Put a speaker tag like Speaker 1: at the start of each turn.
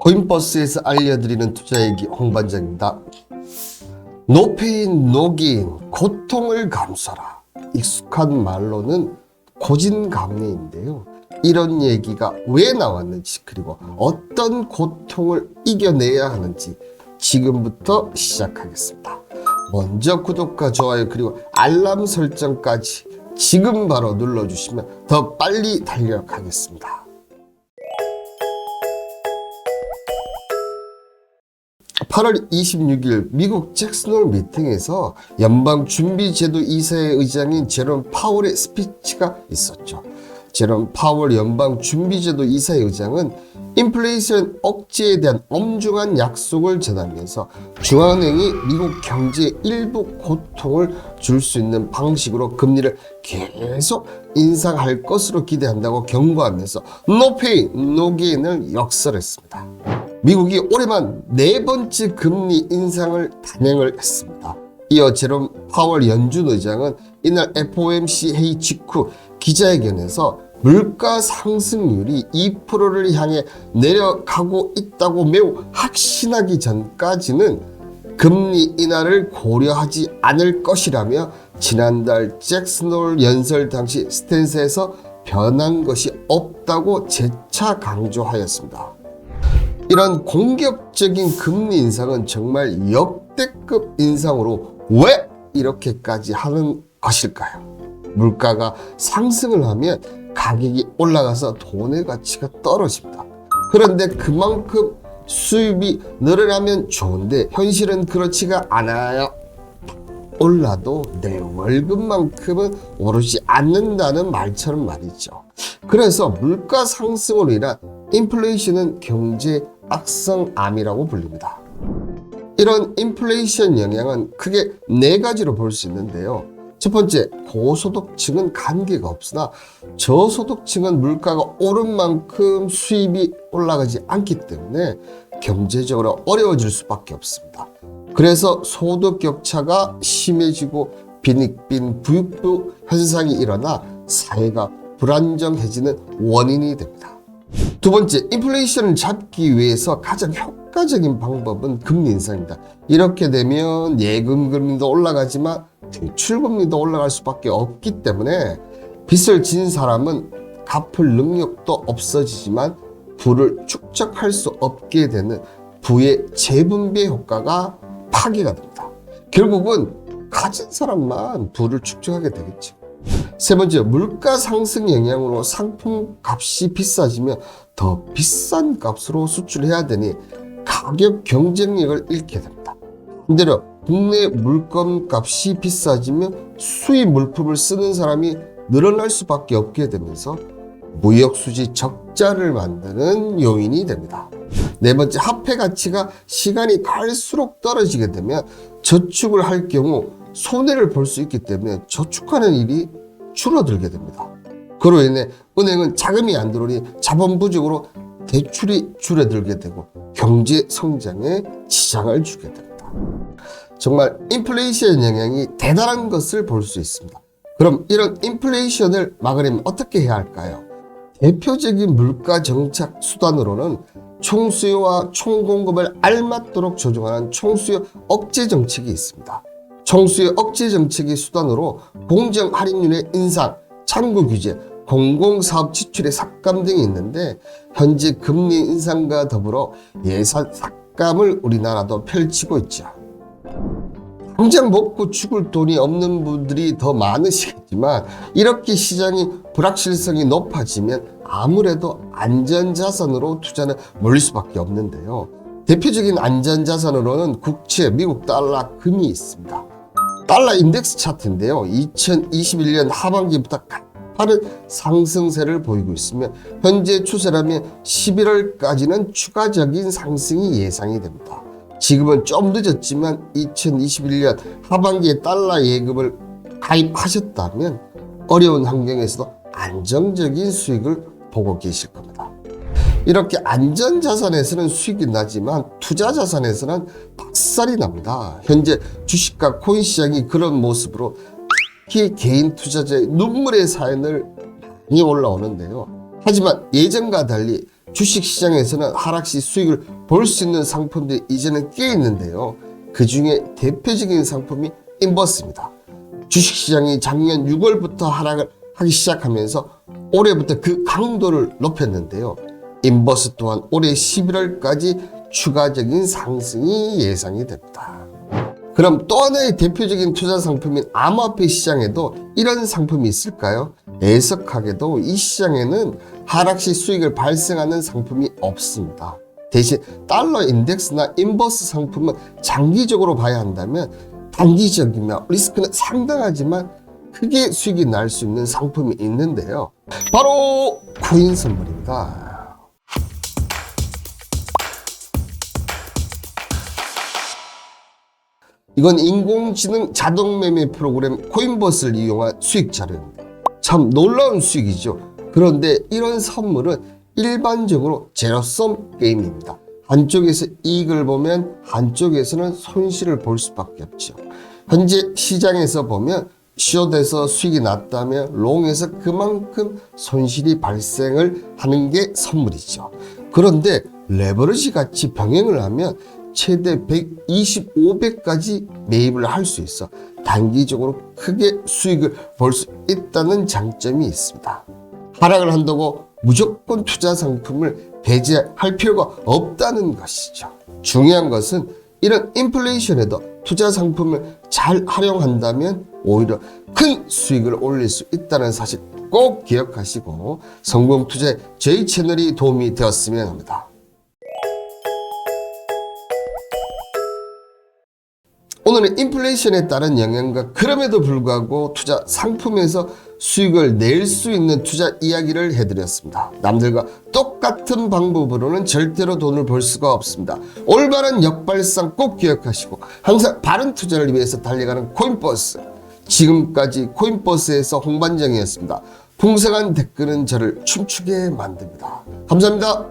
Speaker 1: 코인버스에서 알려드리는 투자 얘기 홍반장입니다. 노페인 노게인, 고통을 감수하라. 익숙한 말로는 고진감래인데요. 이런 얘기가 왜 나왔는지, 그리고 어떤 고통을 이겨내야 하는지 지금부터 시작하겠습니다. 먼저 구독과 좋아요 그리고 알람 설정까지 지금 바로 눌러주시면 더 빨리 달려가겠습니다. 8월 26일 미국 잭슨홀 미팅에서 연방준비제도 이사회 의장인 제롬 파월의 스피치가 있었죠. 제롬 파월 연방준비제도 이사회 의장은 인플레이션 억제에 대한 엄중한 약속을 전하면서 중앙은행이 미국 경제에 일부 고통을 줄 수 있는 방식으로 금리를 계속 인상할 것으로 기대한다고 경고하면서 No pain, no gain을 역설했습니다. 미국이 올해만 4번째 금리 인상을 단행을 했습니다. 이어 제롬 파월 연준 의장은 이날 FOMC 회의 직후 기자회견에서 물가 상승률이 2%를 향해 내려가고 있다고 매우 확신하기 전까지는 금리 인하를 고려하지 않을 것이라며 지난달 잭슨홀 연설 당시 스탠스에서 변한 것이 없다고 재차 강조하였습니다. 이런 공격적인 금리 인상은 정말 역대급 인상으로 왜 이렇게까지 하는 것일까요? 물가가 상승을 하면 가격이 올라가서 돈의 가치가 떨어집니다. 그런데 그만큼 수입이 늘어나면 좋은데 현실은 그렇지가 않아요. 올라도 내 월급만큼은 오르지 않는다는 말처럼 말이죠. 그래서 물가 상승으로 인한 인플레이션은 경제 악성암이라고 불립니다. 이런 인플레이션 영향은 크게 4가지로 볼 수 있는데요. 첫 번째, 고소득층은 관계가 없으나 저소득층은 물가가 오른 만큼 수입이 올라가지 않기 때문에 경제적으로 어려워질 수밖에 없습니다. 그래서 소득 격차가 심해지고 빈익빈 부익부 현상이 일어나 사회가 불안정해지는 원인이 됩니다. 두 번째, 인플레이션을 잡기 위해서 가장 효과적인 방법은 금리 인상입니다. 이렇게 되면 예금 금리도 올라가지만 대출 금리도 올라갈 수밖에 없기 때문에 빚을 진 사람은 갚을 능력도 없어지지만 부를 축적할 수 없게 되는 부의 재분배 효과가 파괴가 됩니다. 결국은 가진 사람만 부를 축적하게 되겠죠. 세 번째, 물가 상승 영향으로 상품 값이 비싸지면 더 비싼 값으로 수출해야 되니 가격 경쟁력을 잃게 됩니다. 반대로 국내 물건 값이 비싸지면 수입 물품을 쓰는 사람이 늘어날 수밖에 없게 되면서 무역 수지 적자를 만드는 요인이 됩니다. 네 번째, 화폐 가치가 시간이 갈수록 떨어지게 되면 저축을 할 경우 손해를 볼 수 있기 때문에 저축하는 일이 줄어들게 됩니다. 그로 인해 은행은 자금이 안 들어오니 자본 부족으로 대출이 줄어들게 되고 경제 성장에 지장을 주게 됩니다. 정말 인플레이션 영향이 대단한 것을 볼 수 있습니다. 그럼 이런 인플레이션을 막으려면 어떻게 해야 할까요? 대표적인 물가 정착 수단으로는 총수요와 총공급을 알맞도록 조정하는 총수요 억제 정책이 있습니다. 총수요 억제 정책의 수단으로 공정 할인율의 인상, 잔고 규제, 공공사업 지출의 삭감 등이 있는데 현재 금리 인상과 더불어 예산 삭감을 우리나라도 펼치고 있죠. 당장 먹고 죽을 돈이 없는 분들이 더 많으시겠지만 이렇게 시장이 불확실성이 높아지면 아무래도 안전자산으로 투자는 몰릴 수밖에 없는데요. 대표적인 안전자산으로는 국채, 미국 달러, 금이 있습니다. 달러 인덱스 차트인데요. 2021년 하반기부터 가파른 상승세를 보이고 있으며 현재 추세라면 11월까지는 추가적인 상승이 예상이 됩니다. 지금은 좀 늦었지만 2021년 하반기에 달러 예금을 가입하셨다면 어려운 환경에서도 안정적인 수익을 보고 계실 겁니다. 이렇게 안전자산에서는 수익이 나지만 투자자산에서는 박살이 납니다. 현재 주식과 코인 시장이 그런 모습으로 특히 개인 투자자의 눈물의 사연을 많이 올라오는데요. 하지만 예전과 달리 주식시장에서는 하락 시 수익을 볼 수 있는 상품들이 이제는 꽤 있는데요. 그 중에 대표적인 상품이 인버스입니다. 주식시장이 작년 6월부터 하락을 하기 시작하면서 올해부터 그 강도를 높였는데요. 인버스 또한 올해 11월까지 추가적인 상승이 예상이 됩니다. 그럼 또 하나의 대표적인 투자 상품인 암호화폐 시장에도 이런 상품이 있을까요? 애석하게도 이 시장에는 하락 시 수익을 발생하는 상품이 없습니다. 대신 달러 인덱스나 인버스 상품은 장기적으로 봐야 한다면 단기적이나 리스크는 상당하지만 크게 수익이 날 수 있는 상품이 있는데요. 바로 코인 선물입니다. 이건 인공지능 자동 매매 프로그램 코인버스를 이용한 수익 자료입니다. 참 놀라운 수익이죠. 그런데 이런 선물은 일반적으로 제로섬 게임입니다. 한쪽에서 이익을 보면 한쪽에서는 손실을 볼 수밖에 없죠. 현재 시장에서 보면 숏에서 수익이 났다면 롱에서 그만큼 손실이 발생을 하는 게 선물이죠. 그런데 레버리지 같이 병행을 하면 최대 125배까지 매입을 할 수 있어 단기적으로 크게 수익을 볼 수 있다는 장점이 있습니다. 하락을 한다고 무조건 투자 상품을 배제할 필요가 없다는 것이죠. 중요한 것은 이런 인플레이션에도 투자 상품을 잘 활용한다면 오히려 큰 수익을 올릴 수 있다는 사실 꼭 기억하시고 성공 투자에 저희 채널이 도움이 되었으면 합니다. 오늘은 인플레이션에 따른 영향과 그럼에도 불구하고 투자 상품에서 수익을 낼 수 있는 투자 이야기를 해드렸습니다. 남들과 똑같은 방법으로는 절대로 돈을 벌 수가 없습니다. 올바른 역발상 꼭 기억하시고 항상 바른 투자를 위해서 달려가는 코인버스. 지금까지 코인버스에서 홍반장이었습니다. 풍성한 댓글은 저를 춤추게 만듭니다. 감사합니다.